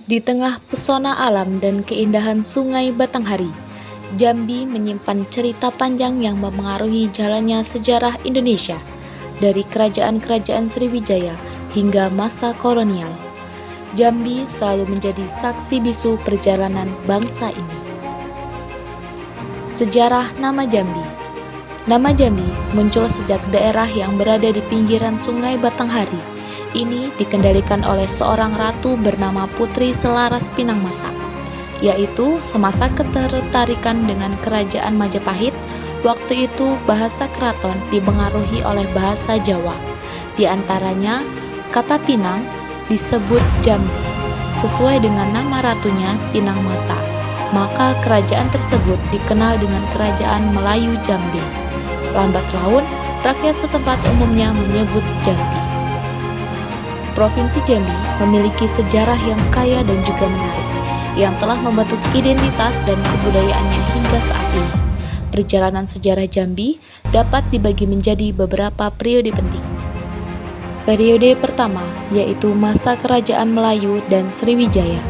Di tengah pesona alam dan keindahan Sungai Batanghari, Jambi menyimpan cerita panjang yang memengaruhi jalannya sejarah Indonesia, dari kerajaan-kerajaan Sriwijaya hingga masa kolonial. Jambi selalu menjadi saksi bisu perjalanan bangsa ini. Sejarah nama Jambi. Nama Jambi muncul sejak daerah yang berada di pinggiran Sungai Batanghari ini dikendalikan oleh seorang ratu bernama Putri Selaras Pinangmasa, yaitu semasa ketertarikan dengan kerajaan Majapahit. Waktu itu bahasa keraton dipengaruhi oleh bahasa Jawa, di antaranya kata Pinang disebut Jambi sesuai dengan nama ratunya Pinangmasa, maka kerajaan tersebut dikenal dengan Kerajaan Melayu Jambi. Lambat laun, rakyat setempat umumnya menyebut Jambi. Provinsi Jambi memiliki sejarah yang kaya dan juga menarik, yang telah membentuk identitas dan kebudayaannya hingga saat ini. Perjalanan sejarah Jambi dapat dibagi menjadi beberapa periode penting. Periode pertama yaitu masa Kerajaan Melayu dan Sriwijaya.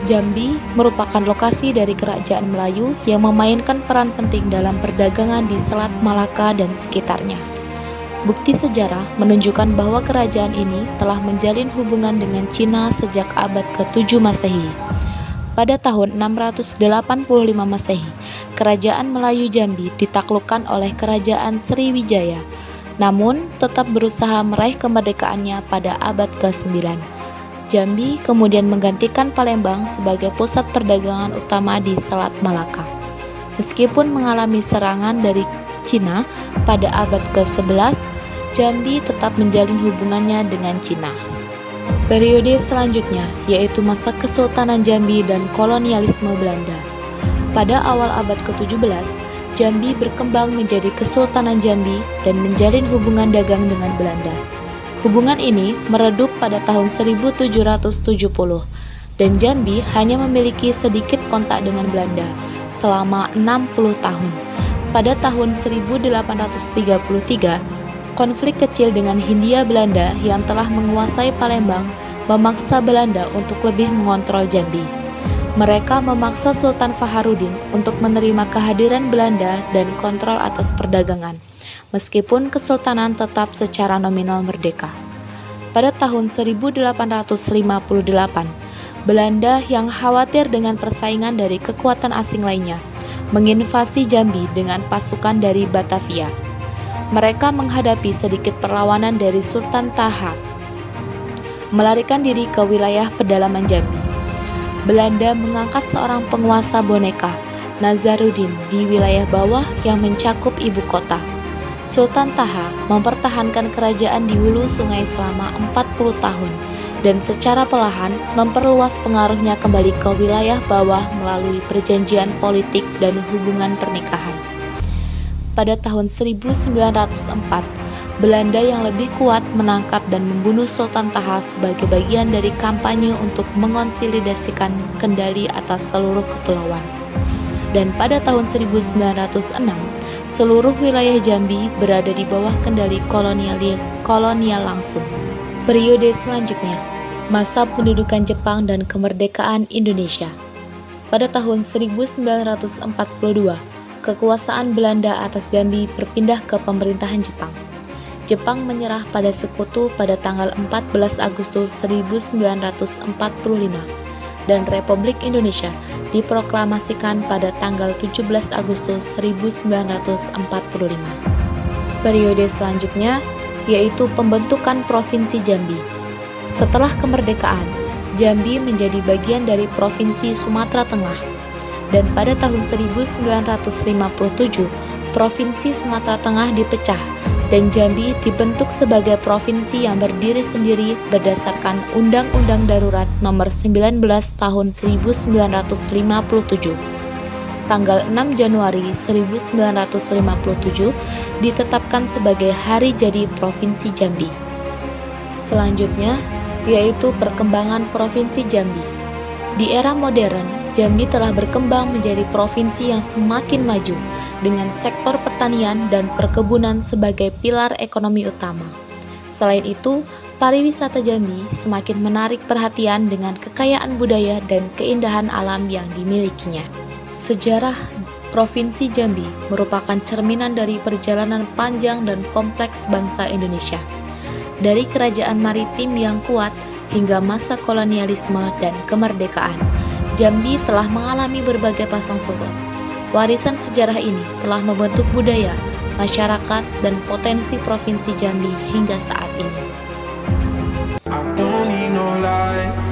Jambi merupakan lokasi dari Kerajaan Melayu yang memainkan peran penting dalam perdagangan di Selat Malaka dan sekitarnya. Bukti sejarah menunjukkan bahwa kerajaan ini telah menjalin hubungan dengan Cina sejak abad ke-7 Masehi. Pada tahun 685 Masehi, Kerajaan Melayu Jambi ditaklukkan oleh Kerajaan Sriwijaya, namun tetap berusaha meraih kemerdekaannya pada abad ke-9. Jambi kemudian menggantikan Palembang sebagai pusat perdagangan utama di Selat Malaka. Meskipun mengalami serangan dari Cina pada abad ke-11, Jambi tetap menjalin hubungannya dengan Cina. Periode selanjutnya yaitu masa Kesultanan Jambi dan kolonialisme Belanda. Pada awal abad ke-17, Jambi berkembang menjadi Kesultanan Jambi dan menjalin hubungan dagang dengan Belanda. Hubungan ini meredup pada tahun 1770 dan Jambi hanya memiliki sedikit kontak dengan Belanda selama 60 tahun. Pada tahun 1833, konflik kecil dengan Hindia Belanda yang telah menguasai Palembang memaksa Belanda untuk lebih mengontrol Jambi. Mereka memaksa Sultan Faharudin untuk menerima kehadiran Belanda dan kontrol atas perdagangan, meskipun kesultanan tetap secara nominal merdeka. Pada tahun 1858, Belanda yang khawatir dengan persaingan dari kekuatan asing lainnya menginvasi Jambi dengan pasukan dari Batavia. Mereka menghadapi sedikit perlawanan dari Sultan Taha, melarikan diri ke wilayah pedalaman Jambi. Belanda mengangkat seorang penguasa boneka, Nazaruddin, di wilayah bawah yang mencakup ibu kota. Sultan Taha mempertahankan kerajaan di hulu sungai selama 40 tahun dan secara perlahan memperluas pengaruhnya kembali ke wilayah bawah melalui perjanjian politik dan hubungan pernikahan. Pada tahun 1904, Belanda yang lebih kuat menangkap dan membunuh Sultan Taha sebagai bagian dari kampanye untuk mengonsolidasikan kendali atas seluruh kepulauan. Dan pada tahun 1906, seluruh wilayah Jambi berada di bawah kendali kolonial langsung. Periode selanjutnya, masa pendudukan Jepang dan kemerdekaan Indonesia. Pada tahun 1942, kekuasaan Belanda atas Jambi berpindah ke pemerintahan Jepang. Jepang menyerah pada sekutu pada tanggal 14 Agustus 1945 dan Republik Indonesia diproklamasikan pada tanggal 17 Agustus 1945. Periode selanjutnya yaitu pembentukan Provinsi Jambi. Setelah kemerdekaan, Jambi menjadi bagian dari Provinsi Sumatera Tengah dan pada tahun 1957 Provinsi Sumatera Tengah dipecah dan Jambi dibentuk sebagai provinsi yang berdiri sendiri berdasarkan Undang-Undang Darurat Nomor 19 Tahun 1957. Tanggal 6 Januari 1957 ditetapkan sebagai hari jadi Provinsi Jambi. Selanjutnya yaitu perkembangan Provinsi Jambi. Di era modern, Jambi telah berkembang menjadi provinsi yang semakin maju dengan sektor pertanian dan perkebunan sebagai pilar ekonomi utama. Selain itu, pariwisata Jambi semakin menarik perhatian dengan kekayaan budaya dan keindahan alam yang dimilikinya. Sejarah Provinsi Jambi merupakan cerminan dari perjalanan panjang dan kompleks bangsa Indonesia. Dari kerajaan maritim yang kuat hingga masa kolonialisme dan kemerdekaan, Jambi telah mengalami berbagai pasang surut. Warisan sejarah ini telah membentuk budaya, masyarakat, dan potensi Provinsi Jambi hingga saat ini. I don't need no light.